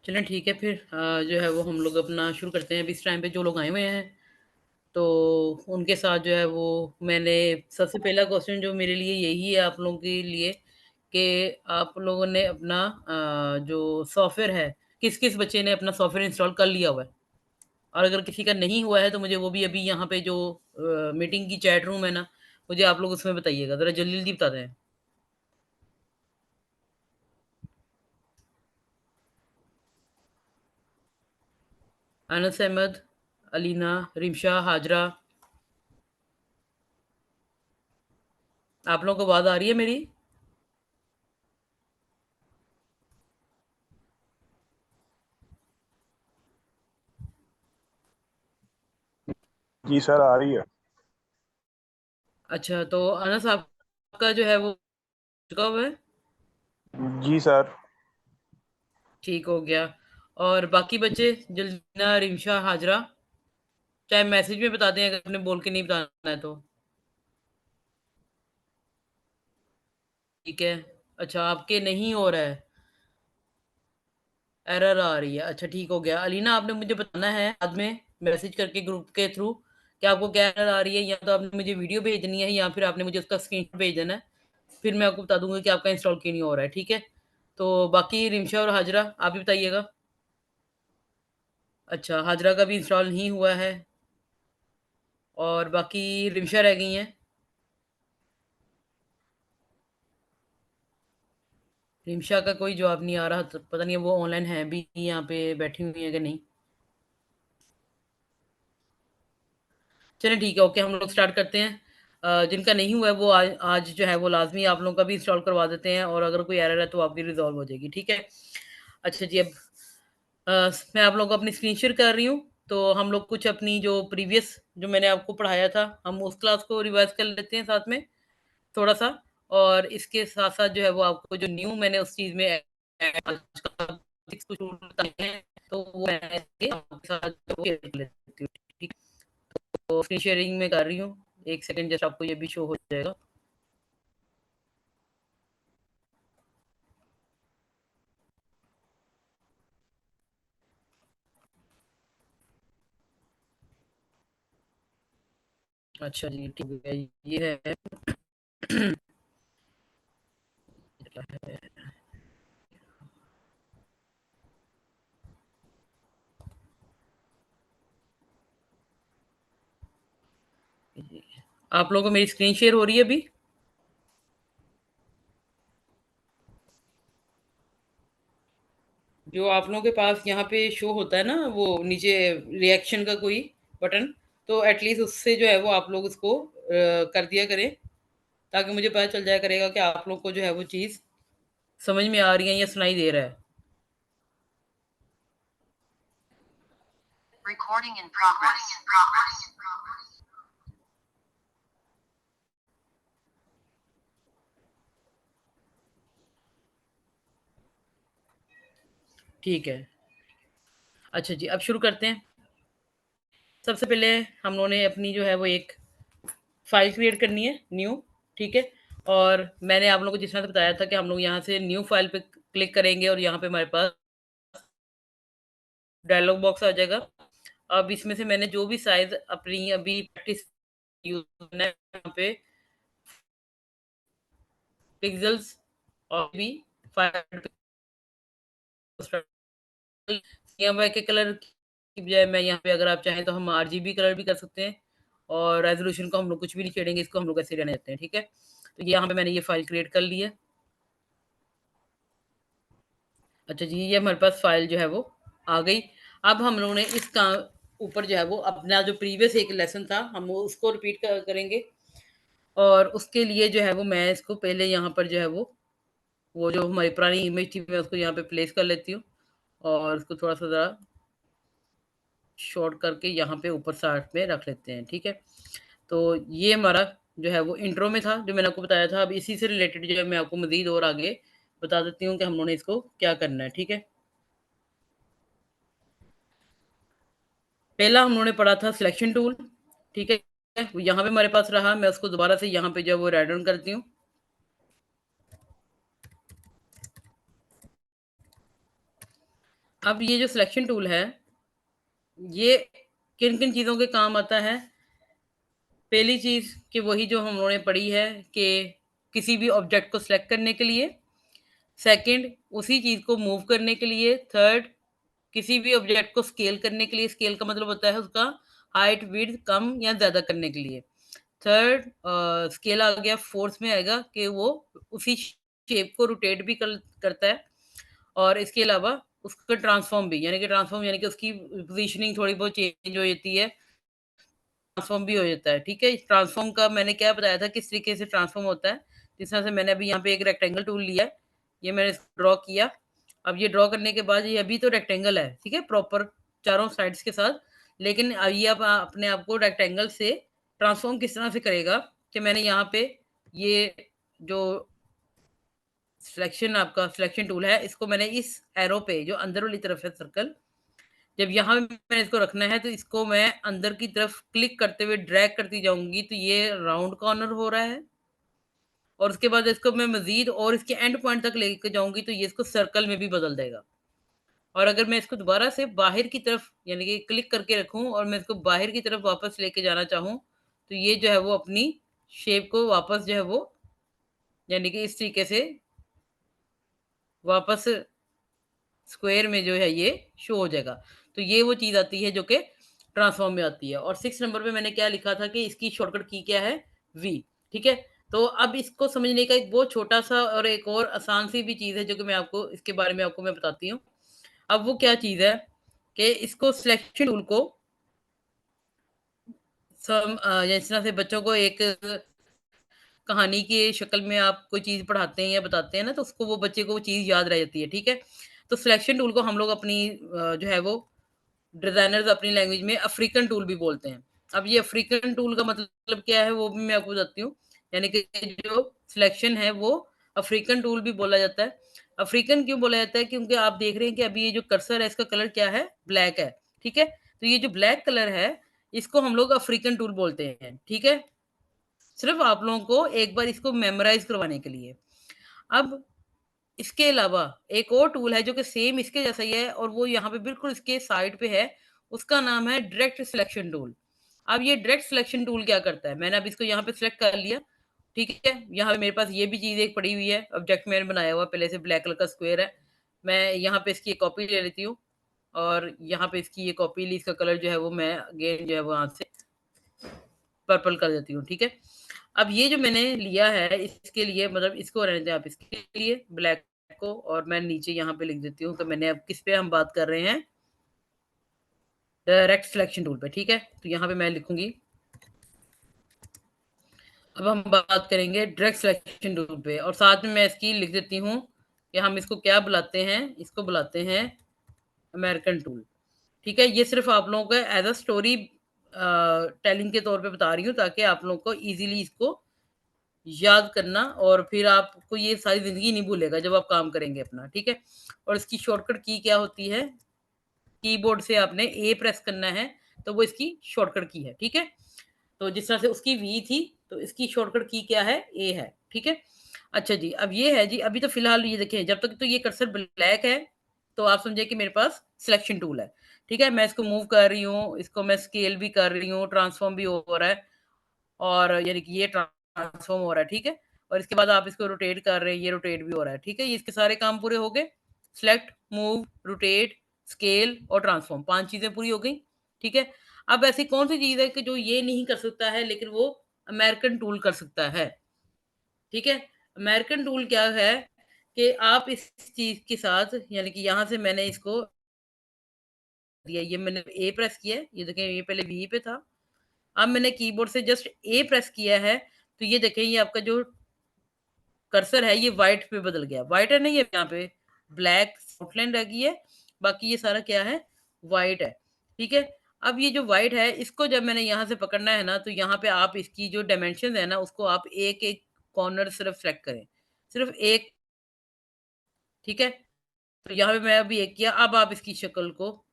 चलें ठीक है फिर जो है वो हम लोग अपना शुरू करते हैं। अभी इस टाइम पे जो लोग आए हुए हैं, तो उनके साथ जो है वो मैंने सबसे पहला क्वेश्चन जो मेरे लिए यही है आप लोगों के लिए कि आप लोगों ने अपना जो सॉफ्टवेयर है, किस-किस बच्चे ने अपना सॉफ्टवेयर इंस्टॉल कर लिया हुआ है? और अगर किसी का नहीं हुआ है तो मुझे वो भी अभी यहाँ पे जो मीटिंग की चैट रूम है ना, मुझे आप लोग उसमें बताइएगा। ज़रा जल्दी-जल्दी बता दें। अनस अहमद, अलीना, रिमशा, हाजरा, आप लोगों को आवाज़ आ रही है मेरी? जी सर, आ रही है। अच्छा, तो अनस आपका जो है वो चुका हुआ है? जी सर। ठीक हो गया। और बाकी बच्चे जल्दीना, रिमशा, हाजरा, चाहे मैसेज में बता दें अगर आपने बोल के नहीं बताना है तो। ठीक है। अच्छा आपके नहीं हो रहा है, एरर आ रही है। अच्छा ठीक हो गया। अलीना आपने मुझे बताना है बाद में मैसेज करके ग्रुप के थ्रू कि आपको क्या एरर आ रही है, या तो आपने मुझे वीडियो भेजनी है या फिर आपने मुझे उसका स्क्रीनशॉट भेज देना है। फिर मैं आपको बता दूँगा कि आपका इंस्टॉल क्यों नहीं हो रहा है, ठीक है? तो बाकी रिमशा और हाजरा आप भी बताइएगा। अच्छा, हाजरा का भी इंस्टॉल नहीं हुआ है और बाकी रिमशा रह गई हैं। रिमशा का कोई जवाब नहीं आ रहा, तो पता नहीं वो ऑनलाइन है भी यहाँ पे बैठी हुई हैं कि नहीं। चलिए ठीक है, ओके हम लोग स्टार्ट करते हैं। जिनका नहीं हुआ है वो आज आज जो है वो लाज़मी आप लोगों का भी इंस्टॉल करवा देते हैं और अगर कोई एरर है तो आपकी रिज़ॉल्व हो जाएगी, ठीक है? अच्छा जी, अब मैं आप लोगों को अपनी स्क्रीन शेयर कर रही हूँ, तो हम लोग कुछ अपनी जो प्रीवियस जो मैंने आपको पढ़ाया था, हम उस क्लास को रिवाइज़ कर लेते हैं साथ में थोड़ा-सा, और इसके साथ-साथ जो है वो आपको जो न्यू मैंने उस चीज़ में आज का कुछ रूल बताए हैं, तो वो मैं आपके साथ जो शेयर कर लेती हूँ, ठीक है? तो स्क्रीन शेयरिंग मैं कर रही हूँ, 1 सेकंड जस्ट आपको ये भी शो हो जाएगा। अच्छा जी, ठीक है, ये है क्या है? आप लोगों को मेरी स्क्रीन शेयर हो रही है अभी? जो आप लोगों के पास यहाँ पे शो होता है ना वो नीचे रिएक्शन का कोई बटन, तो एटलीस्ट उससे जो है वो आप लोग उसको कर दिया करें, ताकि मुझे पता चल जाया करेगा कि आप लोग को जो है वो चीज़ समझ में आ रही है या सुनाई दे रहा है। Recording in progress. ठीक है। अच्छा जी, अब शुरू करते हैं। सबसे पहले हम लोगों ने अपनी जो है वो एक फ़ाइल क्रिएट करनी है न्यू, ठीक है? और मैंने आप लोगों को जिस तरह से बताया था कि हम लोग यहाँ से न्यू फ़ाइल पे क्लिक करेंगे और यहाँ पे हमारे पास डायलॉग बॉक्स आ जाएगा। अब इसमें से मैंने जो भी साइज़ अपनी अभी प्रैक्टिस यूज़ करना है यहाँ पे पिक्सेल्स और भी 5 CMYK के कलर की बजाय मैं यहाँ पे अगर आप चाहें तो हम आरजीबी कलर भी कर सकते हैं और रेज़ोल्यूशन को हम लोग कुछ भी नहीं छेड़ेंगे, इसको हम लोग ऐसे ही रहने देते हैं, ठीक है? तो यहाँ पे मैंने ये फ़ाइल क्रिएट कर ली है। अच्छा जी, ये हमारे पास फ़ाइल जो है वो आ गई। अब हम लोगों ने इसका ऊपर जो है वो अपना जो प्रीवियस एक लेसन था, हम वो उसको रिपीट करेंगे और उसके लिए जो है वो मैं इसको पहले यहाँ पर जो है वो जो हमारी पुरानी इमेज थी, मैं उसको यहाँ पे प्लेस कर लेती हूँ और उसको थोड़ा-सा ज़रा शॉर्ट करके यहाँ पे ऊपर साइड में रख लेते हैं, ठीक है? तो ये हमारा जो है वो इंट्रो में था, जो मैंने आपको बताया था। अब इसी से रिलेटेड जो है मैं आपको मज़ीद और आगे बता देती हूँ कि हम लोगों ने इसको क्या करना है, ठीक है? पहला हम लोगों ने पढ़ा था सिलेक्शन टूल, ठीक है? वो यहाँ पे हमारे पास रहा, मैं उसको दोबारा से यहाँ पे जो है वो राइट डाउन करती हूँ। अब ये जो सिलेक्शन टूल है, ये किन-किन चीज़ों के काम आता है? पहली चीज़ कि वही जो हम लोगों ने पढ़ी है कि किसी भी ऑब्जेक्ट को सिलेक्ट करने के लिए, सेकंड उसी चीज़ को मूव करने के लिए, थर्ड किसी भी ऑब्जेक्ट को स्केल करने के लिए, स्केल का मतलब होता है उसका हाइट, विड्थ कम या ज़्यादा करने के लिए। थर्ड स्केल आ गया, फोर्थ में आएगा कि वो उसी शेप को रोटेट भी करता है और इसके अलावा उसका ट्रांसफॉर्म भी, यानी कि उसकी पोजीशनिंग थोड़ी बहुत चेंज हो जाती है, ट्रांसफॉर्म भी हो जाता है, ठीक है? इस ट्रांसफॉर्म का मैंने क्या बताया था, किस तरीके से ट्रांसफॉर्म होता है। जिस तरह से मैंने अभी यहाँ पे एक रेक्टेंगल टूल लिया है, ये मैंने इसको ड्रॉ किया। अब ये ड्रॉ करने के बाद ये अभी तो रेक्टेंगल है, ठीक है? प्रॉपर चारों साइड्स के साथ। लेकिन ये अब अपने आप को रेक्टेंगल से ट्रांसफॉर्म किस तरह से करेगा कि मैंने यहाँ पे ये जो सिलेक्शन टूल है, इसको मैंने इस एरो पे जो अंदर वाली तरफ है सर्कल, जब यहाँ पे मैंने इसको रखना है तो इसको मैं अंदर की तरफ क्लिक करते हुए ड्रैग करती जाऊँगी तो ये राउंड कॉर्नर हो रहा है और उसके बाद इसको मैं मज़ीद और इसके एंड पॉइंट तक लेके जाऊँगी तो ये इसको सर्कल में भी बदल देगा। और अगर मैं इसको दोबारा से बाहर की तरफ यानी कि क्लिक करके रखूँ और मैं इसको बाहर की तरफ वापस लेके जाना चाहूँ, तो ये जो है वो अपनी शेप को वापस जो है वो यानी कि इस तरीके से वापस स्क्वायर में जो है ये शो हो जाएगा। तो ये वो चीज़ आती है जो कि ट्रांसफॉर्म में आती है और 6 नंबर पे मैंने क्या लिखा था कि इसकी शॉर्टकट की क्या है? वी, ठीक है? तो अब इसको समझने का एक बहुत छोटा-सा और एक और आसान सी भी चीज़ है जो कि मैं आपको इसके बारे में आपको मैं बताती हूँ। अब वो क्या चीज़ है कि इसको सिलेक्शन टूल को जिस तरह से बच्चों को एक कहानी की शक्ल में आप कोई चीज़ पढ़ाते हैं या बताते हैं ना, तो उसको वो बच्चे को वो चीज़ याद रह जाती है, ठीक है? तो सिलेक्शन टूल को हम लोग अपनी जो है वो डिज़ाइनर्स अपनी लैंग्वेज में अफ्रीकन टूल भी बोलते हैं। अब ये अफ्रीकन टूल का मतलब क्या है, वो भी मैं आपको बताती हूँ। यानी कि जो सिलेक्शन है, वो अफ्रीकन टूल भी बोला जाता है। अफ्रीकन क्यों बोला जाता है? क्योंकि आप देख रहे हैं कि अभी ये जो कर्सर है, इसका कलर क्या है? ब्लैक है, ठीक है? तो ये जो ब्लैक कलर है, इसको हम लोग अफ्रीकन टूल बोलते हैं, ठीक है? सिर्फ़ आप लोगों को एक बार इसको मेमोराइज़ करवाने के लिए। अब इसके अलावा एक और टूल है जो कि सेम इसके जैसा ही है और वो यहाँ पे बिल्कुल इसके साइड पे है, उसका नाम है डायरेक्ट सिलेक्शन टूल। अब ये डायरेक्ट सिलेक्शन टूल क्या करता है? मैंने अब इसको यहाँ पे सिलेक्ट कर लिया, ठीक है? यहाँ पे मेरे पास ये भी चीज़ एक पड़ी हुई है, ऑब्जेक्ट मैंने बनाया हुआ है पहले से ब्लैक कलर का स्क्वायर है। मैं यहाँ पे इसकी एक कॉपी ले लेती हूँ और यहाँ पे इसकी ये कॉपी ली, इसका कलर जो है वो मैं अगेन जो है वो हाथ से पर्पल कर देती हूँ, ठीक है? अब ये जो मैंने लिया है इसके लिए मतलब इसको रहने दें आप, इसके लिए ब्लैक को और मैं नीचे यहाँ पे लिख देती हूँ, तो मैंने अब किस पे हम बात कर रहे हैं? डायरेक्ट सिलेक्शन टूल पे, ठीक है? तो यहाँ पे मैं लिखूँगी अब हम बात करेंगे डायरेक्ट सिलेक्शन टूल पे और साथ में मैं इसकी लिख देती हूँ कि हम इसको क्या बुलाते हैं? इसको बुलाते हैं अमेरिकन टूल, ठीक है? ये सिर्फ़ आप लोगों को एज़ अ स्टोरी टेलिंग के तौर पे बता रही हूँ ताकि आप लोगों को ईज़िली इसको याद करना और फिर आपको ये सारी ज़िंदगी नहीं भूलेगा जब आप काम करेंगे अपना, ठीक है? और इसकी शॉर्टकट की क्या होती है? कीबोर्ड से आपने ए प्रेस करना है, तो वो इसकी शॉर्टकट की है, ठीक है? तो जिस तरह से उसकी वी थी, तो इसकी शॉर्टकट की क्या है? ए है, ठीक है? अच्छा जी, अब ये है जी, अभी तो फ़िलहाल ये देखिए जब तक तो ये कर्सर ब्लैक है, तो आप समझिए कि मेरे पास सिलेक्शन टूल है, ठीक है? मैं इसको मूव कर रही हूँ, इसको मैं स्केल भी कर रही हूँ, ट्रांसफ़ॉर्म भी हो रहा है। और यानी कि ये ट्रांसफ़ॉर्म हो रहा है, ठीक है? और इसके बाद आप इसको रोटेट कर रहे हैं, ये रोटेट भी हो रहा है, ठीक है? ये इसके सारे काम पूरे हो गए। सेलेक्ट, मूव, रोटेट, स्केल और ट्रांसफ़ॉर्म 5 चीज़ें पूरी हो गई, ठीक है? अब ऐसी कौन-सी चीज़ है कि जो ये नहीं कर सकता है लेकिन वो अमेरिकन टूल कर सकता है, ठीक है? अमेरिकन टूल क्या है कि आप इस चीज़ के साथ यानी कि यहाँ से मैंने इसको दिया, ये मैंने ए प्रेस किया है, ये देखें ये पहले वी पे था। अब मैंने कीबोर्ड से जस्ट ए प्रेस किया है, तो ये देखें ये आपका जो कर्सर है ये व्हाइट पे बदल गया। व्हाइट है ना ये यहाँ पे ब्लैक आउटलाइन रह गई है, बाकी ये सारा क्या है व्हाइट है, ठीक है? अब ये जो व्हाइट है इसको जब मैंने यहाँ से पकड़ना है ना, तो यहाँ पे आप इसकी जो डायमेंशंस है ना उसको आप एक-एक कॉर्नर सिर्फ सेलेक्ट करें। सिर्फ एक, ठीक है? तो यहाँ पे मैं अभी एक किया, अब आप इसकी शक्ल को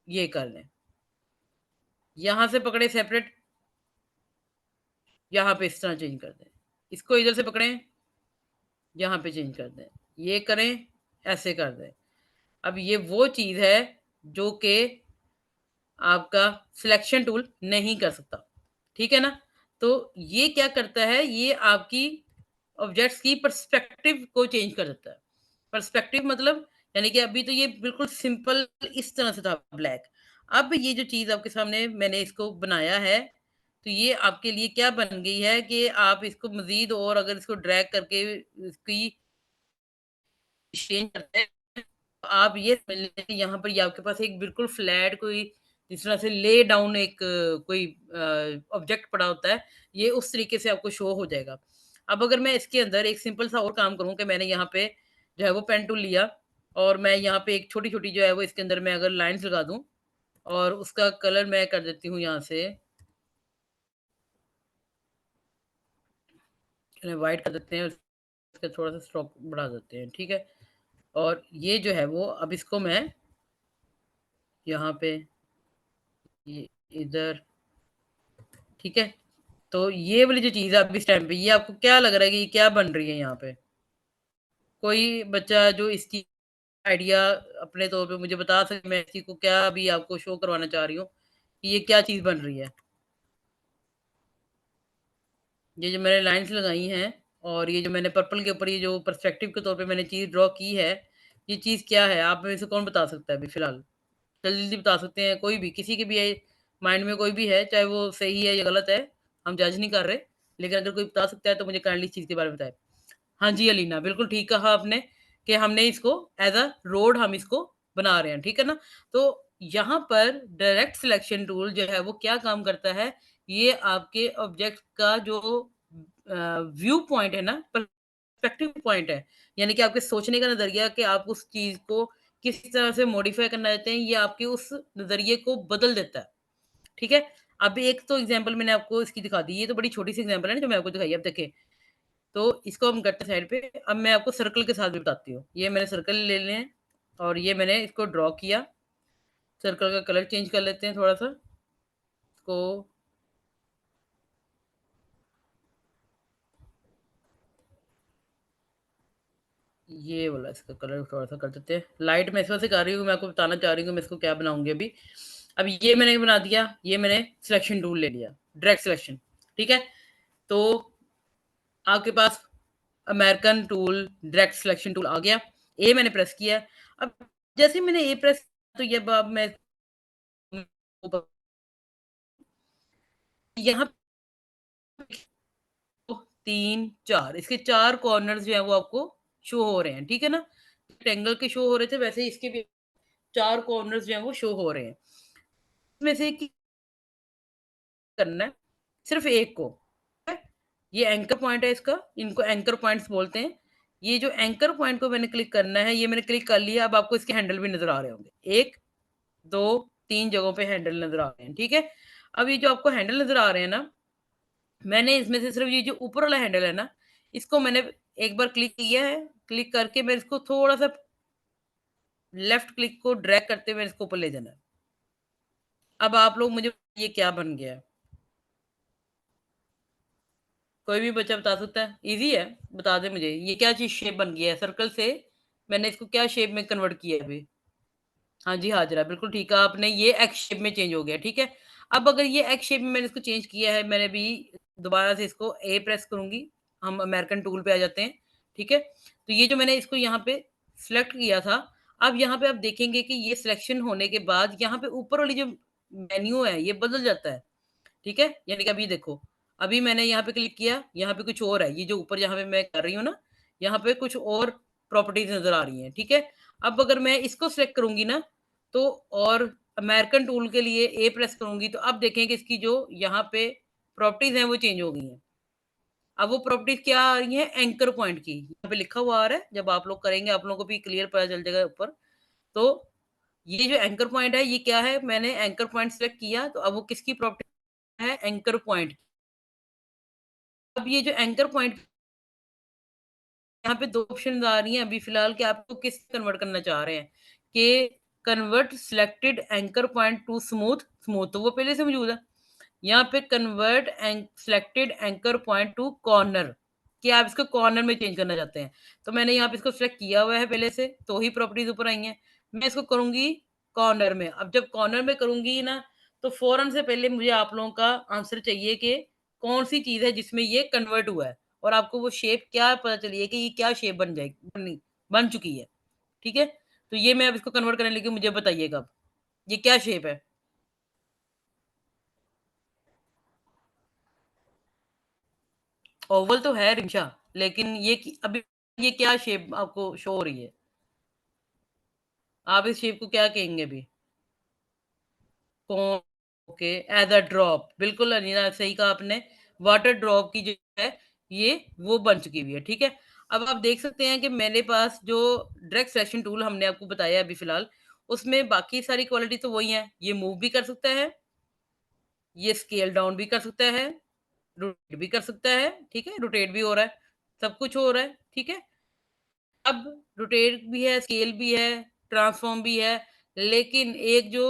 ये कर लें। यहाँ से पकड़े सेपरेट, यहाँ पे इस तरह चेंज कर दें। इसको इधर से पकड़ें, यहाँ पे चेंज कर दें। ये करें, ऐसे कर दें। अब ये वो चीज़ है जो कि आपका सिलेक्शन टूल नहीं कर सकता, ठीक है ना? तो ये क्या करता है, ये आपकी ऑब्जेक्ट्स की पर्सपेक्टिव को चेंज कर देता है। पर्सपेक्टिव मतलब यानी कि अभी तो ये बिल्कुल सिंपल इस तरह से था ब्लैक। अब ये जो चीज़ आपके सामने मैंने इसको बनाया है, तो ये आपके लिए क्या बन गई है कि आप इसको मज़ीद और अगर इसको ड्रैग करके इसकी चेंज करते हैं, आप ये समझ लें कि यहाँ पर ये आपके पास एक बिल्कुल फ्लैट कोई जिस तरह से ले डाउन एक कोई ऑब्जेक्ट पड़ा होता है, ये उस तरीके से आपको शो हो जाएगा। अब अगर मैं इसके अंदर एक सिंपल सा और काम करूँ कि मैंने यहाँ पे जो है वो पेन टूल लिया और मैं यहाँ पे एक छोटी-छोटी जो है वो इसके अंदर मैं अगर लाइन्स लगा दूँ और उसका कलर मैं कर देती हूँ यहाँ से व्हाइट कर देते हैं, उसका थोड़ा-सा स्ट्रोक बढ़ा देते हैं, ठीक है? और ये जो है वो अब इसको मैं यहाँ पे ये इधर ठीक है? तो ये वाली जो चीज़ है अब इस टाइम पे ये आपको क्या लग रहा है कि ये क्या बन रही है यहाँ पे? कोई बच्चा जो इसकी आइडिया अपने तौर पे मुझे बता सके मैं इसी को क्या अभी आपको शो करवाना चाह रही हूँ, कि ये क्या चीज़ बन रही है? ये जो मैंने लाइन्स लगाई हैं और ये जो मैंने पर्पल के ऊपर ये जो पर्सपेक्टिव के तौर पे मैंने चीज़ ड्रॉ की है, ये चीज़ क्या है? आप में से कौन बता सकता है अभी फ़िलहाल? जल्दी-जल्दी बता सकते हैं कोई भी, किसी के भी माइंड में कोई भी है, चाहे वो सही है या गलत है, हम जज नहीं कर रहे। लेकिन अगर कोई बता सकता है तो मुझे काइंडली इस चीज़ के बारे में बताएँ। हाँ जी, अलीना, बिल्कुल ठीक कहा आपने कि हमने इसको एज़ अ रोड हम इसको बना रहे हैं, ठीक है ना? तो यहाँ पर डायरेक्ट सिलेक्शन टूल जो है वो क्या काम करता है, ये आपके ऑब्जेक्ट का जो व्यू पॉइंट है ना, पर्सपेक्टिव पॉइंट है, यानी कि आपके सोचने का नज़रिया कि आप उस चीज़ को किस तरह से मॉडिफ़ाई करना चाहते हैं, ये आपके उस नज़रिए को बदल देता है, ठीक है? अभी एक तो एग्ज़ाम्पल मैंने आपको इसकी दिखा दी, ये तो बड़ी छोटी-सी एग्ज़ाम्पल है ना जो मैं आपको दिखाई है, अब देखिए तो इसको हम करते हैं साइड पे। अब मैं आपको सर्कल के साथ भी बताती हूँ। ये मैंने सर्कल ले लिए हैं और ये मैंने इसको ड्रॉ किया। सर्कल का कलर चेंज कर लेते हैं थोड़ा-सा। इसको ये वाला इसका कलर थोड़ा-सा कर देते हैं। लाइट मैं इस वजह से कर रही हूँ, मैं आपको बताना चाह रही हूँ कि मैं इसको क्या बनाऊँगी अभी। अब ये मैंने बना दिया, ये मैंने सिलेक्शन टूल ले लिया, डायरेक्ट सिलेक्शन, ठीक है? तो आपके पास American tool, direct selection tool आ गया। ए मैंने प्रेस किया। अब जैसे ही मैंने ए प्रेस तो ये अब मैं यहाँ 3, 4 इसके 4 कॉर्नर्स जो हैं वो आपको शो हो रहे हैं, ठीक है ना? रेक्टेंगल के शो हो रहे थे वैसे ही इसके भी 4 कॉर्नर्स जो हैं वो शो हो रहे हैं। इसमें से कि करना है सिर्फ़ एक को, ठीक है? ये एंकर पॉइंट है इसका, इनको एंकर पॉइंट्स बोलते हैं। ये जो एंकर पॉइंट को मैंने क्लिक करना है, ये मैंने क्लिक कर लिया, अब आपको इसके हैंडल भी नज़र आ रहे होंगे। 1, 2, 3 जगहों पे हैंडल नज़र आ रहे हैं, ठीक है? अब ये जो आपको हैंडल नज़र आ रहे हैं ना, मैंने इसमें से सिर्फ़ ये जो ऊपर वाला हैंडल है ना, इसको मैंने एक बार क्लिक किया है, क्लिक करके मैं इसको थोड़ा-सा लेफ्ट क्लिक को ड्रैग करते हुए इसको ऊपर ले जाना है। अब आप लोग मुझे ये क्या बन गया है? कोई भी बच्चा बता सकता है? ईज़ी है, बता दें मुझे। ये क्या चीज़ शेप बन गई है? सर्कल से मैंने इसको क्या शेप में कन्वर्ट किया है अभी? हाँ जी, हाजरा, बिल्कुल ठीक कहा आपने, ये एक्स शेप में चेंज हो गया, ठीक है? अब अगर ये एक्स शेप में मैंने इसको चेंज किया है, मैंने अभी दोबारा से इसको ए प्रेस करूँगी, हम अमेरिकन टूल पे आ जाते हैं, ठीक है? तो ये जो मैंने इसको यहाँ पे सिलेक्ट किया था, अब यहाँ पे आप देखेंगे कि ये सिलेक्शन होने के बाद यहाँ पे ऊपर वाली जो मेन्यू है, ये बदल जाता है, ठीक है? यानी कि अभी देखो, अभी मैंने यहाँ पे क्लिक किया, यहाँ पे कुछ और है, ये जो ऊपर यहाँ पे मैं कर रही हूँ ना, यहाँ पे कुछ और प्रॉपर्टीज़ नज़र आ रही हैं, ठीक है? अब अगर मैं इसको सिलेक्ट करूँगी ना, तो और अमेरिकन टूल के लिए ए प्रेस करूँगी, तो अब देखें कि इसकी जो यहाँ पे प्रॉपर्टीज़ हैं, वो चेंज हो गई हैं। अब वो प्रॉपर्टीज़ क्या आ रही हैं? एंकर पॉइंट की। यहाँ पे लिखा हुआ आ रहा है, जब आप लोग करेंगे, आप लोगों को भी क्लियर पता चल जाएगा ऊपर। तो ये जो एंकर पॉइंट है, ये क्या है? मैंने एंकर पॉइंट सिलेक्ट किया, तो अब वो किसकी प्रॉपर्टी है? Anchor point. अब ये जो एंकर पॉइंट यहाँ पे 2 ऑप्शंस आ रही हैं अभी फ़िलहाल कि आपको किस कन्वर्ट करना चाह रहे हैं, कि convert selected anchor point two smooth, smooth तो वो पहले से मौजूद है। यहाँ पे convert selected anchor point two corner कि आप इसको कॉर्नर में चेंज करना चाहते हैं। तो मैंने यहाँ पे इसको सिलेक्ट किया हुआ है पहले से, तो ही प्रॉपर्टीज़ ऊपर आई हैं। मैं इसको करूँगी कॉर्नर में। अब जब कॉर्नर में करूँगी ना, तो फ़ौरन से पहले मुझे आप लोगों का आंसर चाहिए कि कौन-सी चीज़ है जिसमें ये कन्वर्ट हुआ है और आपको वो शेप क्या पता चली है कि ये क्या शेप बन चुकी है, ठीक है? तो ये मैं अब इसको कन्वर्ट करने लगी हूँ, मुझे बताइएगा अब, ये क्या शेप है? ओवल तो है रिंशा, लेकिन अभी ये क्या शेप आपको शो हो रही है? आप इस शेप को क्या कहेंगे अभी? कौन ओके, एज़ अ ड्रॉप, बिल्कुल अनीता सही कहा आपने, वाटर ड्रॉप की जो है, ये वो बन चुकी हुई है, ठीक है? अब आप देख सकते हैं कि मेरे पास जो डायरेक्ट सिलेक्शन टूल हमने आपको बताया अभी फ़िलहाल, उसमें बाकी सारी क्वालिटी तो वही हैं, ये मूव भी कर सकता है, ये स्केल डाउन भी कर सकता है, रोटेट भी कर सकता है, ठीक है? रोटेट भी हो रहा है, सब कुछ हो रहा है, ठीक है? अब रोटेट भी है, स्केल भी है, ट्रांसफ़ॉर्म भी है, लेकिन एक जो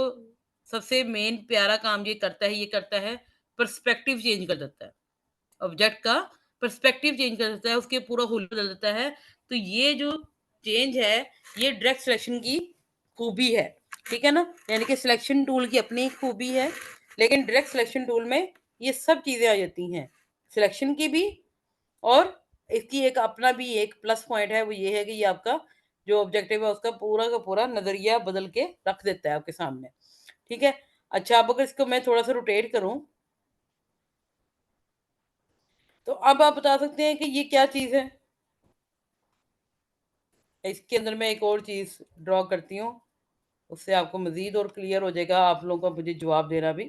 सबसे मेन प्यारा काम ये करता है पर्सपेक्टिव चेंज कर देता है। ऑब्जेक्ट का पर्सपेक्टिव चेंज कर देता है, उसके पूरा हुल बदल देता है। तो ये जो चेंज है, ये डायरेक्ट सिलेक्शन की खूबी है, ठीक है ना? यानी कि सिलेक्शन टूल की अपनी एक खूबी है, लेकिन डायरेक्ट सिलेक्शन टूल में ये सब चीज़ें आ जाती हैं। सिलेक्शन की भी और इसकी एक अपना भी एक प्लस पॉइंट है, वो ये है कि ये आपका जो ऑब्जेक्टिव है उसका पूरा का पूरा नज़रिया बदल के रख देता है आपके सामने, ठीक है? अच्छा, अब अगर इसको मैं थोड़ा-सा रोटेट करूँ, तो अब आप बता सकते हैं कि ये क्या चीज़ है? इसके अंदर मैं एक और चीज़ ड्रॉ करती हूँ, उससे आपको मज़ीद और क्लियर हो जाएगा, आप लोगों का मुझे जवाब देना भी।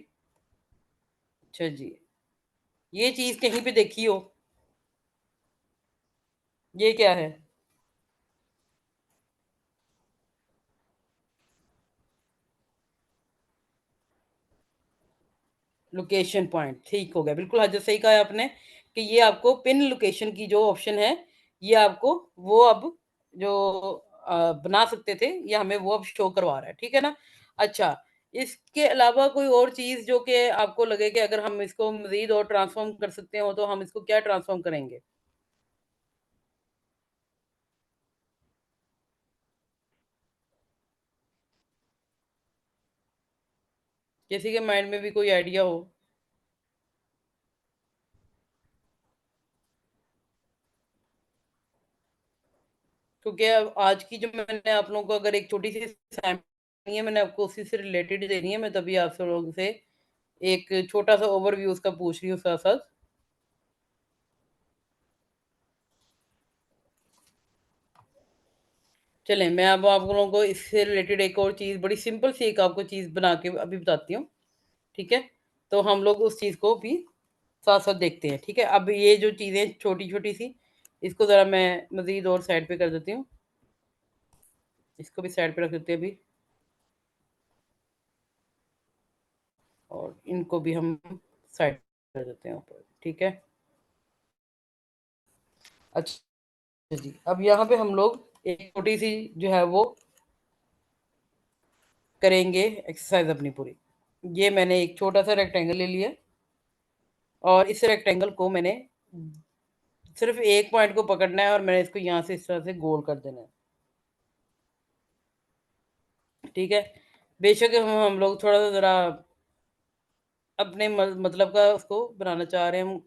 अच्छा जी, ये चीज़ कहीं पे देखी हो? ये क्या है? लोकेशन पॉइंट, ठीक हो गया। बिल्कुल हाँ, जो सही कहा है आपने कि ये आपको पिन लोकेशन की जो ऑप्शन है, ये आपको वो अब जो बना सकते थे, ये हमें वो अब शो करवा रहा है, ठीक है ना? अच्छा, इसके अलावा कोई और चीज़ जो कि आपको लगे कि अगर हम इसको मज़ीद और ट्रांसफ़ॉर्म कर सकते हो, तो हम इसको क्या ट्रांसफ़ॉर्म करेंगे? किसी के माइंड में भी कोई आइडिया हो? क्योंकि अब आज की जो मैंने आप लोगों को अगर एक छोटी-सी असाइनमेंट है, मैंने आपको उसी से रिलेटेड देनी है, मैं तभी आप सब लोगों से एक छोटा-सा ओवरव्यू उसका पूछ रही हूँ साथ-साथ। चलें, मैं अब आप लोगों को इससे रिलेटेड एक और चीज़ बड़ी सिंपल सी एक आपको चीज़ बना के अभी बताती हूँ, ठीक है? तो हम लोग उस चीज़ को भी साथ-साथ देखते हैं, ठीक है? अब ये जो चीज़ें छोटी-छोटी सी, इसको ज़रा मैं मज़ीद और साइड पे कर देती हूँ। इसको भी साइड पे रख देते हैं अभी और इनको भी हम साइड कर देते हैं ऊपर, ठीक है? अच्छा जी, अब यहाँ पे हम लोग एक छोटी-सी जो है वो करेंगे एक्सरसाइज़ अपनी पूरी। ये मैंने एक छोटा-सा रेक्टेंगल ले लिया और इस रेक्टेंगल को मैंने सिर्फ़ एक पॉइंट को पकड़ना है और मैंने इसको यहाँ से इस तरह से गोल कर देना है, ठीक है? बेशक हम लोग थोड़ा-सा ज़रा अपने मतलब का उसको बनाना चाह रहे हैं हम।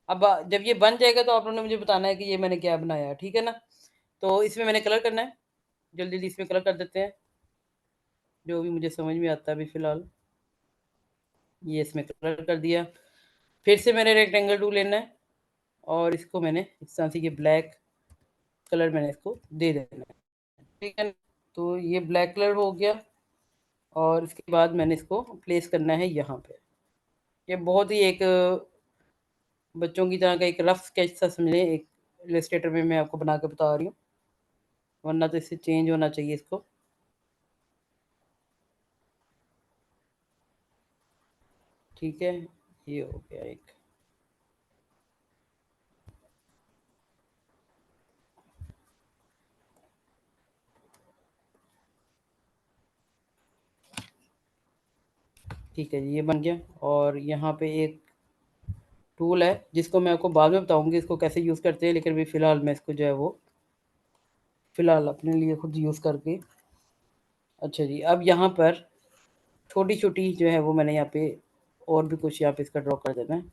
अब जब ये बन जाएगा तो आप लोगों ने मुझे बताना है कि ये मैंने क्या बनाया है, ठीक है ना? तो इसमें मैंने कलर करना है, जल्दी-जल्दी इसमें कलर कर देते हैं, जो भी मुझे समझ में आता है अभी फ़िलहाल। ये इसमें कलर कर दिया। फिर से मैंने रेक्टेंगल टूल लेना है और इसको मैंने इस तरह से ये ब्लैक कलर मैंने इसको दे देना है, ठीक है? तो ये ब्लैक कलर हो गया और इसके बाद मैंने इसको प्लेस करना है यहाँ पे। ये बहुत ही एक बच्चों की तरह का एक रफ स्केच सा समझ लें, एक इलस्ट्रेटर में मैं आपको बना के बता रही हूँ, वरना तो इससे चेंज होना चाहिए इसको। ठीक है, ये हो गया एक। ठीक है जी, ये बन गया और यहाँ पे एक टूल है जिसको मैं आपको बाद में बताऊँगी इसको कैसे यूज़ करते हैं, लेकिन अभी फ़िलहाल मैं इसको जो है वो फ़िलहाल अपने लिए खुद यूज़ करके अच्छा जी, अब यहाँ पर छोटी-छोटी जो है वो मैंने यहाँ पे और भी कुछ यहाँ पे इसका ड्रॉ कर देना है।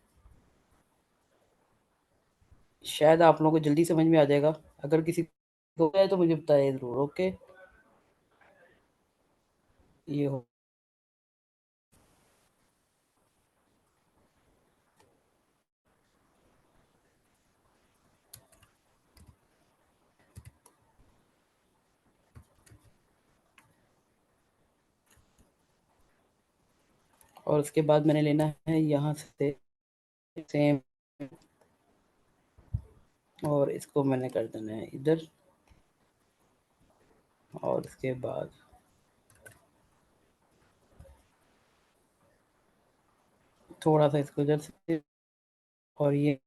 शायद आप लोगों को जल्दी समझ में आ जाएगा। अगर किसी को है तो मुझे बताइए ज़रूर, ओके? ये हो और उसके बाद मैंने लेना है यहाँ से सेम और इसको मैंने कर देना है इधर और उसके बाद थोड़ा-सा इसको इधर से और ये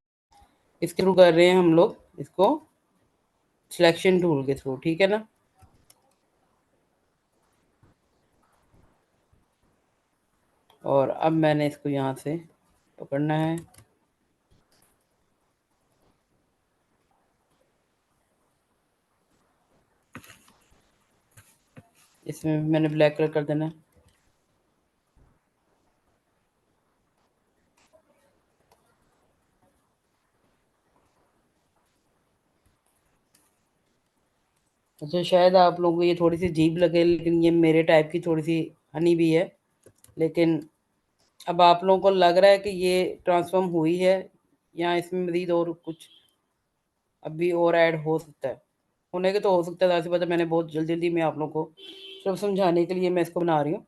इसके थ्रू कर रहे हैं हम लोग इसको सिलेक्शन टूल के थ्रू, ठीक है ना? और अब मैंने इसको यहाँ से पकड़ना है। इसमें भी मैंने ब्लैक कलर कर देना है। अच्छा, शायद आप लोगों को ये थोड़ी-सी अजीब लगे, लेकिन ये मेरे टाइप की थोड़ी-सी हनी भी है। लेकिन अब आप लोगों को लग रहा है कि ये ट्रांसफ़ॉर्म हुई है या इसमें मज़ीद और कुछ अभी और ऐड हो सकता है? होने के तो हो सकता है, ज़ाहिर-सी बात है, मैंने बहुत जल्दी-जल्दी में आप लोगों को सिर्फ़ समझाने के लिए मैं इसको बना रही हूँ।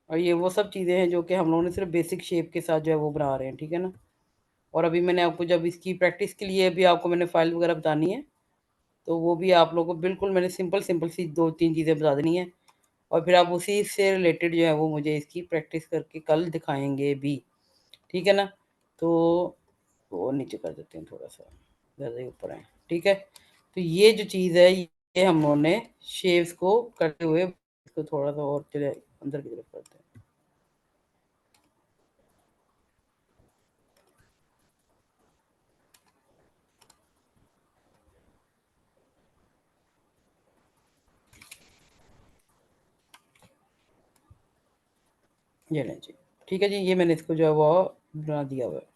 और ये वो सब चीज़ें हैं जो कि हम लोगों ने सिर्फ़ बेसिक शेप के साथ जो है वो बना रहे हैं, ठीक है ना? और अभी मैंने आपको जब इसकी प्रैक्टिस के लिए भी आपको मैंने फ़ाइल वगैरह बतानी है, तो वो भी आप लोगों को बिल्कुल मैंने सिंपल-सिंपल सी 2-3 चीज़ें बता देनी है और फिर आप उसी से रिलेटेड जो है वो मुझे इसकी प्रैक्टिस करके कल दिखाएँगे भी, ठीक है ना? तो वो नीचे कर देते हैं थोड़ा-सा, ज़्यादा ही ऊपर है, ठीक है? तो ये जो चीज़ है ये हम लोगों ने शेप्स को करते हुए इसको थोड़ा-सा और चले अंदर की तरफ करते हैं। ये लें जी, ठीक है जी, ये मैंने इसको जो है वो बना दिया हुआ है।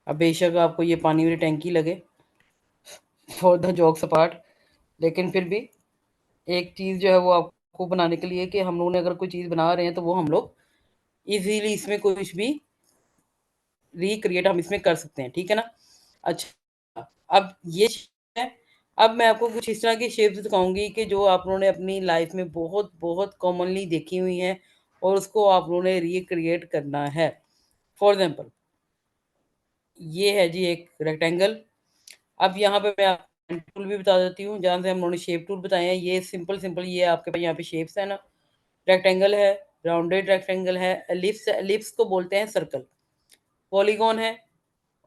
अब बेशक आपको ये पानी वाली टैंकी लगे फॉर द जोक्स अपार्ट, लेकिन फिर भी एक चीज़ जो है वो आपको बनाने के लिए कि हम लोगों ने अगर कोई चीज़ बना रहे हैं तो वो हम लोग इज़िली इसमें कुछ भी रिक्रिएट हम इसमें कर सकते हैं, ठीक है ना? अच्छा, अब ये है, अब मैं आपको कुछ इस तरह की शेप्स दिखाऊँगी कि जो आप लोगों ने अपनी लाइफ़ में बहुत-बहुत कॉमनली देखी हुई हैं और उसको आप लोगों ने रिक्रिएट करना है। फॉर एग्ज़ाम्पल ये है जी एक रेक्टेंगल। अब यहाँ पे मैं आपको पेन टूल भी बता देती हूँ, जहाँ से हम लोगों ने शेप टूल बताए हैं। ये सिंपल-सिंपल ये आपके पास यहाँ पे शेप्स है ना, रेक्टेंगल है, राउंडेड रेक्टेंगल है, एलिप्स है, एलिप्स को बोलते हैं सर्कल, पॉलीगॉन है,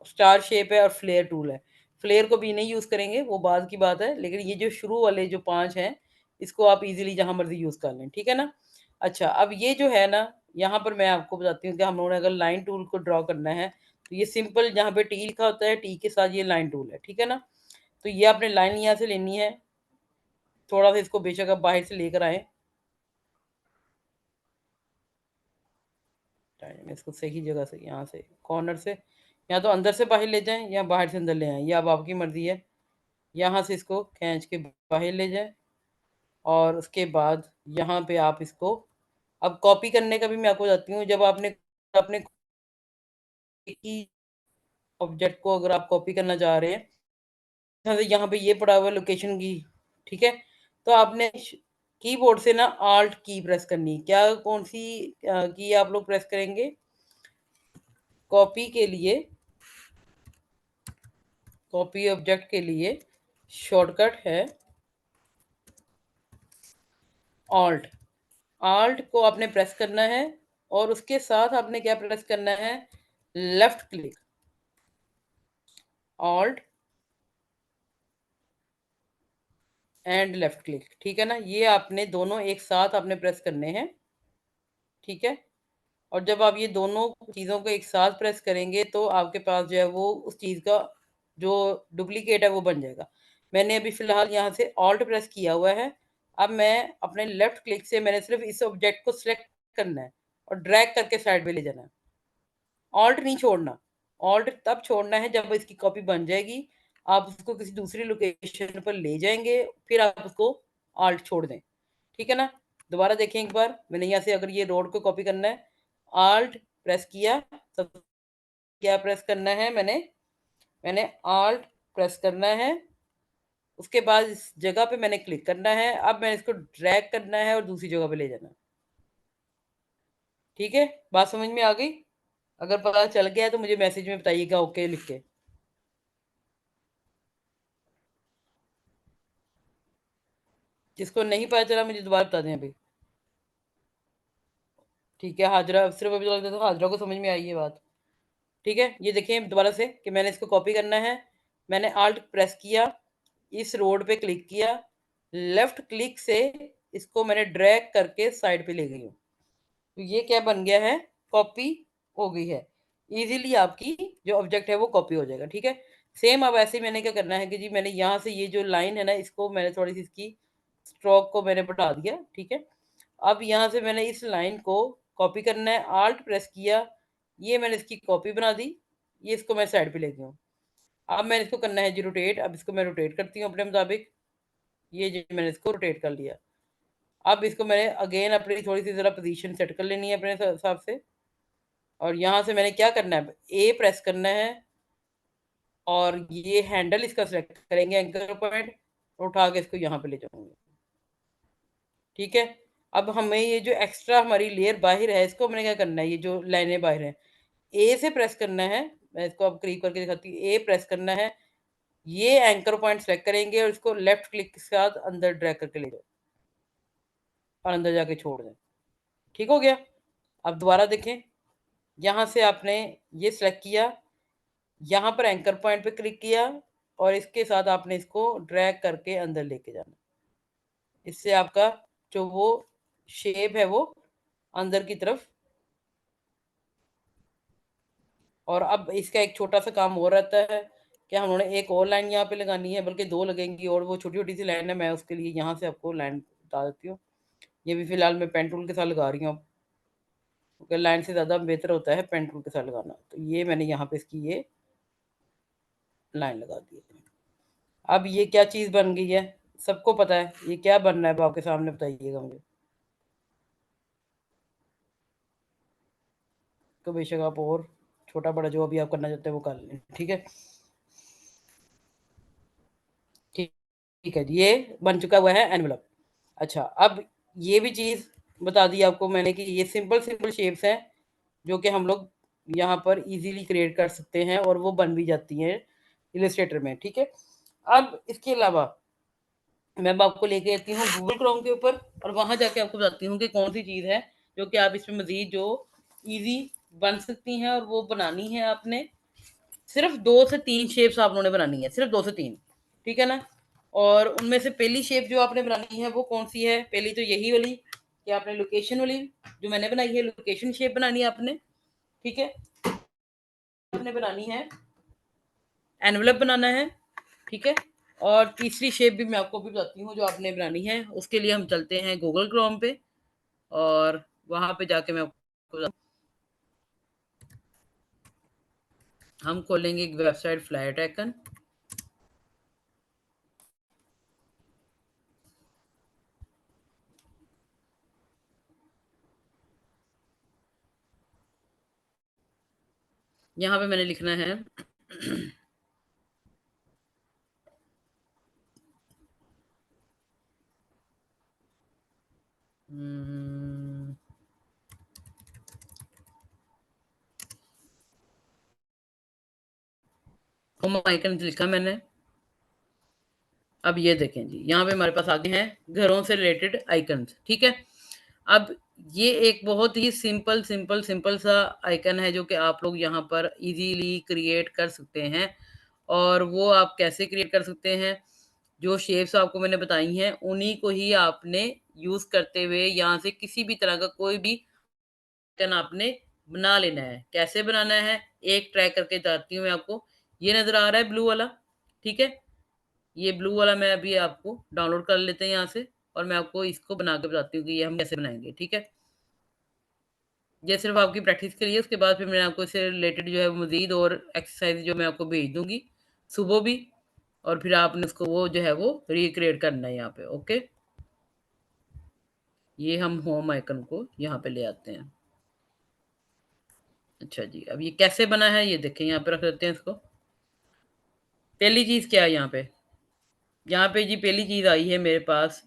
स्टार शेप है और फ्लेयर टूल है। फ्लेयर को भी नहीं यूज़ करेंगे, वो बाद की बात है, लेकिन ये जो शुरू वाले जो 5 हैं, इसको आप ईज़िली जहाँ मर्ज़ी यूज़ कर लें, ठीक है ना? अच्छा, अब ये जो है ना, यहाँ पर मैं आपको बताती हूँ कि हम लोगों ने अगर लाइन टूल को ड्रॉ करना है, तो ये सिंपल जहाँ पे टी लिखा होता है, टी के साथ ये लाइन टूल है, ठीक है ना? तो ये आपने लाइन यहाँ से लेनी है, थोड़ा-सा इसको बेशक आप बाहर से लेकर आएँ, टाइम इसको सही जगह से यहाँ से कॉर्नर से या तो अंदर से बाहर ले जाएँ या बाहर से अंदर ले आएँ, ये अब आपकी मर्ज़ी है। यहाँ से इसको खींच के बाहर ले जाएँ और उसके बाद यहाँ पे आप इसको अब कॉपी करने का भी मैं आपको बताती हूँ, जब आपने अपने एक ही ऑब्जेक्ट को अगर आप कॉपी करना चाह रहे हैं, जैसे यहाँ पे ये पड़ा हुआ है लोकेशन की, ठीक है? तो आपने कीबोर्ड से ना ऑल्ट की प्रेस करनी है। क्या कौन-सी की आप लोग प्रेस करेंगे? कॉपी के लिए कॉपी ऑब्जेक्ट के लिए शॉर्टकट है ऑल्ट। ऑल्ट को आपने प्रेस करना है और उसके साथ आपने क्या प्रेस करना है? Left click, alt and left click, ठीक है ना? ये आपने दोनों एक साथ आपने प्रेस करने हैं, ठीक है? और जब आप ये दोनों चीज़ों को एक साथ प्रेस करेंगे तो आपके पास जो है वो उस चीज़ का जो डुप्लीकेट है वो बन जाएगा। मैंने अभी फ़िलहाल यहाँ से ऑल्ट प्रेस किया हुआ है। अब मैं अपने लेफ्ट क्लिक से मैंने सिर्फ़ इस ऑब्जेक्ट को सिलेक्ट करना है और ड्रैग करके साइड में ले जाना है। ऑल्ट नहीं छोड़ना। ऑल्ट तब छोड़ना है जब इसकी कॉपी बन जाएगी, आप उसको किसी दूसरी लोकेशन पर ले जाएँगे, फिर आप उसको ऑल्ट छोड़ दें। ठीक है ना? दोबारा देखें एक बार, मैंने यहाँ से अगर ये रोड को कॉपी करना है, ऑल्ट प्रेस किया, तब क्या प्रेस करना है मैंने ऑल्ट प्रेस करना है, उसके बाद इस जगह पे मैंने क्लिक करना है, अब मैंने इसको ड्रैग करना है और दूसरी जगह पे ले जाना है। ठीक है? बात समझ में आ गई? अगर पता चल गया है तो मुझे मैसेज में बताइएगा ओके लिख के। जिसको नहीं पता चला मुझे दोबारा बता दें अभी। ठीक है, हाजरा सिर्फ़ अभी तो लगता है हाजरा को समझ में आई ये बात। ठीक है? ये देखें दोबारा से कि मैंने इसको कॉपी करना है, मैंने ऑल्ट प्रेस किया, इस रोड पे क्लिक किया, लेफ्ट क्लिक से इसको मैंने ड्रैग करके साइड पे ले गई हूँ। तो ये क्या बन गया है? कॉपी हो गई है। ईज़िली आपकी जो ऑब्जेक्ट है वो कॉपी हो जाएगा, ठीक है? सेम अब ऐसे ही मैंने क्या करना है कि जी मैंने यहाँ से ये जो लाइन है ना इसको मैंने थोड़ी-सी इसकी स्ट्रोक को मैंने बढ़ा दिया, ठीक है? अब यहाँ से मैंने इस लाइन को कॉपी करना है, ऑल्ट प्रेस किया, ये मैंने इसकी कॉपी बना दी, ये इसको मैं साइड पे ले गई हूँ। अब मैंने इसको करना है जी रोटेट, अब इसको मैं रोटेट करती हूँ अपने मुताबिक, ये जी मैंने इसको रोटेट कर लिया। अब इसको मैंने अगेन अपनी थोड़ी-सी ज़रा पोज़ीशन सेट कर लेनी है अपने हिसाब से और यहाँ से मैंने क्या करना है, ए प्रेस करना है और ये हैंडल इसका सेलेक्ट करेंगे एंकर पॉइंट, उठा के इसको यहाँ पे ले जाऊँगी। ठीक है? अब हमें ये जो एक्स्ट्रा हमारी लेयर बाहिर है, इसको हमने क्या करना है, ये जो लाइनें बाहिर हैं, ए से प्रेस करना है, मैं इसको अब करीब करके दिखाती हूँ, ए प्रेस करना है, ये एंकर पॉइंट सेलेक्ट करेंगे और इसको लेफ्ट क्लिक के साथ अंदर ड्रैग करके ले जाओ और अंदर जाके छोड़ दें। ठीक हो गया? अब दोबारा देखें, यहाँ से आपने ये सेलेक्ट किया, यहाँ पर एंकर पॉइंट पे क्लिक किया और इसके साथ आपने इसको ड्रैग करके अंदर लेके जाना। इससे आपका जो वो शेप है वो अंदर की तरफ और अब इसका एक छोटा-सा काम और रहता है कि हमने एक और लाइन यहाँ पे लगानी है, बल्कि 2 लगेंगी और वो छोटी-छोटी सी लाइन है, मैं उसके लिए यहाँ से आपको लाइन बता देती हूँ। ये भी फ़िलहाल मैं पेन टूल के साथ लगा रही हूँ अब, क्योंकि लाइन से ज़्यादा बेहतर होता है पेन टूल के साथ लगाना। तो ये मैंने यहाँ पे इसकी ये लाइन लगा दी है। अब ये क्या चीज़ बन गई है? सबको पता है, ये क्या बनना है अब आपके सामने बताइएगा मुझे। तो बेशक आप और छोटा-बड़ा जो भी आप करना चाहते हैं वो कर लें, ठीक है? ठीक ठीक है जी, ये बन चुका हुआ है एनवेलप। अच्छा, अब ये भी चीज़ बता दी आपको मैंने कि ये सिंपल-सिंपल शेप्स हैं, जो कि हम लोग यहाँ पर ईज़िली क्रिएट कर सकते हैं और वो बन भी जाती हैं इलस्ट्रेटर में, ठीक है? अब इसके अलावा मैं अब आपको लेके आती हूँ गूगल क्रोम के ऊपर और वहाँ जाके आपको बताती हूँ कि कौन-सी चीज़ है, जो कि आप इसमें मज़ीद जो ईज़ी बन सकती हैं और वो बनानी है आपने सिर्फ़ 2 से 3 शेप्स आप लोगों ने बनानी है, सिर्फ़ 2 से 3, ठीक है ना? और उनमें से पहली शेप जो आपने बनानी है वो कौन-सी है? पहली तो यही वाली कि आपने लोकेशन वाली जो मैंने बनाई है लोकेशन शेप बनानी है आपने, ठीक है? आपने बनानी है एनवेलप बनाना है, ठीक है? और तीसरी शेप भी मैं आपको भी बताती हूँ जो आपने बनानी है, उसके लिए हम चलते हैं गूगल क्रोम पे और वहाँ पे जाके मैं आपको हम खोलेंगे एक वेबसाइट फ्लाइट आइकन। यहाँ पे मैंने लिखना है होम आइकन लिखा मैंने। अब ये देखें जी, यहाँ पे हमारे पास आगे हैं घरों से रिलेटेड आइकन्स, ठीक है? अब ये एक बहुत ही सिंपल सा आइकन है जो कि आप लोग यहाँ पर इज़िली क्रिएट कर सकते हैं और वो आप कैसे क्रिएट कर सकते हैं? जो शेप्स आपको मैंने बताई हैं, उन्हीं को ही आपने यूज़ करते हुए यहाँ से किसी भी तरह का कोई भी आइकन आपने बना लेना है। कैसे बनाना है? एक ट्राई करके बताती हूँ मैं आपको। ये नज़र आ रहा है ब्लू वाला, ठीक है? ये ब्लू वाला मैं अभी आपको डाउनलोड कर लेते हैं यहाँ से और मैं आपको इसको बना के बताती हूँ कि ये हम कैसे बनाएँगे, ठीक है? ये सिर्फ़ आपकी प्रैक्टिस के लिए, उसके बाद फिर मैं आपको इससे रिलेटेड जो है मज़ीद और एक्सरसाइज़ जो मैं आपको भेज दूँगी, सुबह भी और फिर आपने उसको वो जो है वो रिक्रिएट करना है यहाँ पे, ओके? ये हम होम आइकन को यहाँ पे ले आते हैं। अच्छा जी, अब ये कैसे बना है ये देखें, यहाँ पे रख देते हैं इसको। पहली चीज़ क्या है यहाँ पे? यहाँ पे जी पहली चीज़ आई है मेरे पास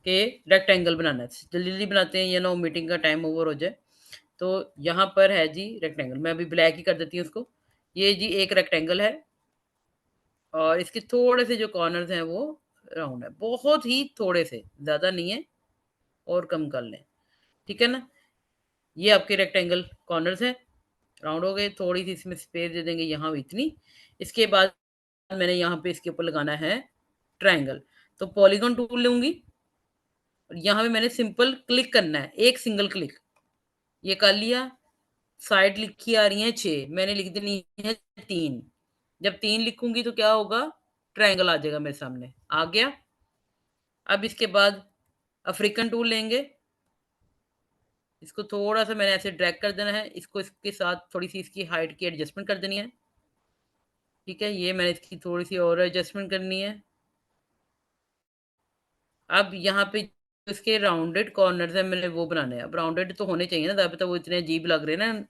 कि रेक्टेंगल बनाना है। जल्दी-जल्दी बनाते हैं ये ना हो मीटिंग का टाइम ओवर हो जाए। तो यहाँ पर है जी रेक्टेंगल, मैं अभी ब्लैक ही कर देती हूँ इसको। ये जी एक रेक्टेंगल है और इसके थोड़े से जो कॉर्नर्स हैं वो राउंड है। बहुत ही थोड़े से, ज़्यादा नहीं है और कम कर लें। ठीक है ना? ये आपके रेक्टेंगल कॉर्नर्स हैं, राउंड हो गए। थोड़ी-सी इसमें स्पेस दे देंगे यहाँ इतनी। इसके बाद मैंने यहाँ पे इसके ऊपर लगाना है ट्रायंगल। तो पॉलीगॉन टूल लूँगी और यहाँ पे मैंने सिंपल क्लिक करना है, एक सिंगल क्लिक। ये कर लिया, साइड लिखी आ रही हैं 6, मैंने लिख देनी है 3। जब 3 लिखूँगी तो क्या होगा? ट्रायंगल आ जाएगा मेरे सामने। आ गया? अब इसके बाद अफ्रीकन टूल लेंगे, इसको थोड़ा-सा मैंने ऐसे ड्रैग कर देना है, इसको इसके साथ थोड़ी-सी इसकी हाइट की एडजस्टमेंट कर देनी है। ठीक है? ये मैंने इसकी थोड़ी-सी और एडजस्टमेंट करनी है। अब यहाँ पे इसके राउंडेड कॉर्नर्स हैं, मैंने वो बनाने हैं। अब राउंडेड तो होने चाहिए ना, तभी तो वो इतने अजीब लग रहे हैं ना,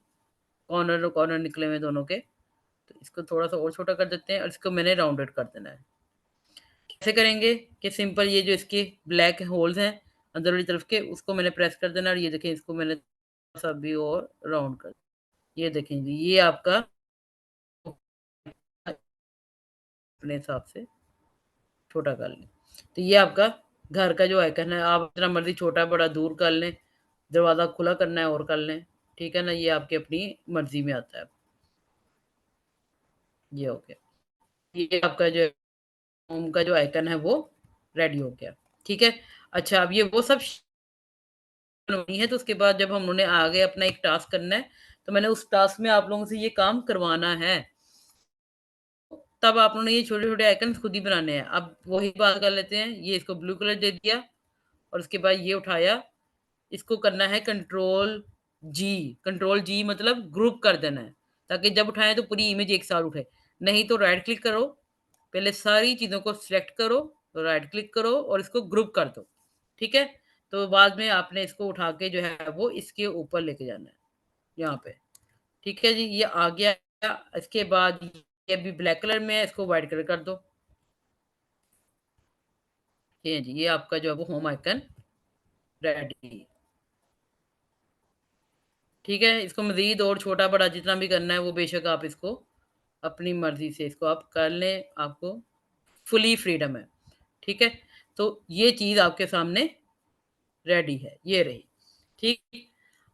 कॉर्नर कॉर्नर निकले हुए हैं दोनों के। तो इसको थोड़ा-सा और छोटा कर देते हैं और इसको मैंने राउंडेड कर देना है। कैसे करेंगे कि सिंपल ये जो इसके ब्लैक होल्स हैं अंदर वाली तरफ के, उसको मैंने प्रेस कर देना और ये देखें इसको मैंने थोड़ा-सा भी और राउंड कर ये देखें जी, ये आपका अपने हिसाब से छोटा कर लें। तो ये आपका घर का जो आइकन है, आप जितना मर्ज़ी छोटा-बड़ा दूर कर लें, दरवाज़ा खुला करना है और कर लें, ठीक है ना? ये आपकी अपनी मर्ज़ी में आता है। ये हो गया। ये आपका जो होम का जो आइकन है वो रेडी हो गया, ठीक है? अच्छा अब ये वो सब बनवानी है तो उसके बाद जब हम उन्होंने आगे अपना एक टास्क करना है, तो मैंने उस टास्क में आप लोगों से ये काम करवाना है। तब आप लोगों ने ये छोटे-छोटे आइकन्स खुद ही बनाने हैं। अब वही बात कर लेते हैं, ये इसको ब्लू कलर दे दिया और उसके बाद ये उठाया, इसको करना है कंट्रोल जी मतलब ग्रुप कर देना है, ताकि जब उठाएँ तो पूरी इमेज एक साथ उठे। नहीं तो राइट क्लिक करो, पहले सारी चीज़ों को सिलेक्ट करो, राइट क्लिक करो और इसको ग्रुप कर दो, ठीक है? तो बाद में आपने इसको उठा के जो है वो इसके ऊपर लेके जाना है, यहाँ पे। ठीक है जी, ये आ गया। इसके बाद ये अभी ब्लैक कलर में है, इसको व्हाइट कलर कर दो। ये जी, ये आपका जो है वो होम आइकन रेडी। ठीक है? इसको मज़ीद और छोटा-बड़ा जितना भी करना है वो बेशक आप इसको अपनी मर्ज़ी से इसको आप कर लें, आपको फुली फ्रीडम है। ठीक है? तो ये चीज़ आपके सामने रेडी है, ये रही। ठीक?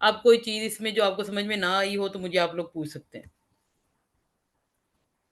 अब कोई चीज़ इसमें जो आपको समझ में ना आई हो तो मुझे आप लोग पूछ सकते हैं।